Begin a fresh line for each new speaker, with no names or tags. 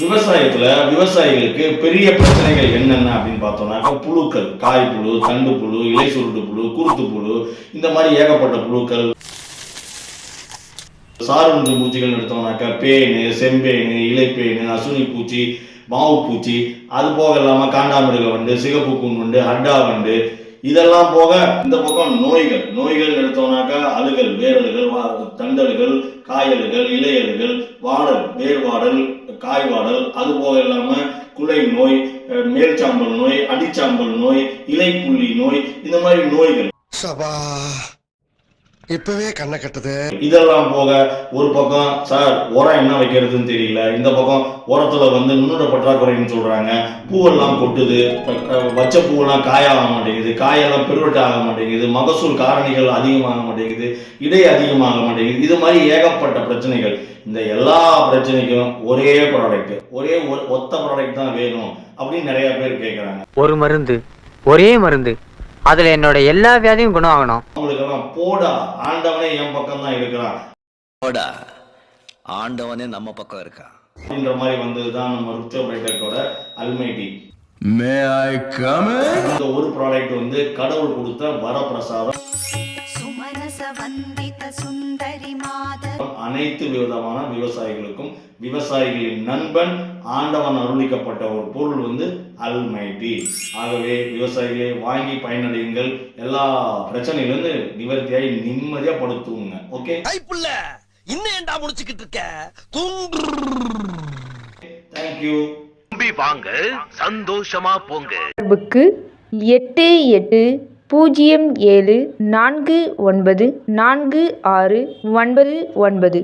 விவசாயத்துல விவசாயிகளுக்கு பெரிய பிரச்சனைகள் என்னென்ன அப்படின்னு பார்த்தோம்னாக்கா புழுக்கள், காய் புழு, தண்டு புழு, இலை சுருட்டு புழு, குருத்து புழு, இந்த மாதிரி ஏகப்பட்ட புழுக்கள். சாருண்டு பூச்சிகள் எடுத்தோம்னாக்கா பேனு, செம்பேனு, இலைப்பேனு, அசுனி பூச்சி, மாவு பூச்சி, அது போக இல்லாமல் காண்டாமிருக வண்டு, சிகப்பு கூன் வண்டு, ஹட்டா வண்டு, இதெல்லாம் போக இந்த பக்கம் நோய்கள் எடுத்தோம்னாக்கா அழுகல், வேரழுகல், தண்டல்கள், காயல்கள், இலையல்கள், வாடல், வேர்வாடல், காய்வாடல், அது போக இல்லாம குலை நோய், மேல் சாம்பல் நோய், அடிச்சாம்பல் நோய், இலைப்புள்ளி நோய், இந்த மாதிரி நோய்கள்
இப்பவே கண்ணை கட்டுது.
இதெல்லாம் போக ஒரு பக்கம் சார் உரம் என்ன வைக்கிறதுன்னு தெரியல, இந்த பக்கம் உரத்துல நுண்ணுட பற்றாக்குறைன்னு சொல்றாங்க, பூவெல்லாம் கொட்டுது, வச்ச பூவெல்லாம் காயாக மாட்டேங்குது, காயெல்லாம் பெருவெட்டு ஆக மாட்டேங்குது, மகசூல் காரணிகள் அதிகமாக மாட்டேங்குது, இடை அதிகமாக மாட்டேங்குது. இது மாதிரி ஏகப்பட்ட பிரச்சனைகள். இந்த எல்லா பிரச்சனைக்கும் ஒரே ப்ராடக்ட், ஒத்த ப்ராடக்ட் தான் வேணும் அப்படின்னு நிறைய பேர் கேட்கறாங்க.
ஒரு மருந்து, ஒரே மருந்து, அதுல என்னோட எல்லா வியாதியும் குணம் ஆகணும்.
அவங்களுக்கெல்லாம் போடா ஆண்டவனே என் பக்கம் தான் இருக்கிறான்,
போடா ஆண்டவனே நம்ம பக்கம் இருக்கா
அப்படின்ற மாதிரி வந்ததுதான் நம்ம ருச்சோபைட்டோட almighty.
May I come in?
இந்த ஒரு ப்ராடக்ட் கடவுள் கொடுத்த வரப்பிரசாதம். அனைத்து விதமான விவசாயிகளுக்கும் விவசாயிகளின் நண்பன், ஆண்டவன் அருளிக்கப்பட்ட ஒரு பொருள் அல்மைட்டி. ஆகவே விவசாயிகளை வாங்கி பயனடையுங்கள். எல்லா பிரச்சனையிலிருந்து நிவர்த்தியாகி நிம்மதியா படுத்துங்க. ஓகே,
இன்னும் ஏண்டா முடிச்சுக்கிட்டு இருக்க?
தேங்க்யூ.
வாங்க சந்தோஷமா போங்க.
8807494699.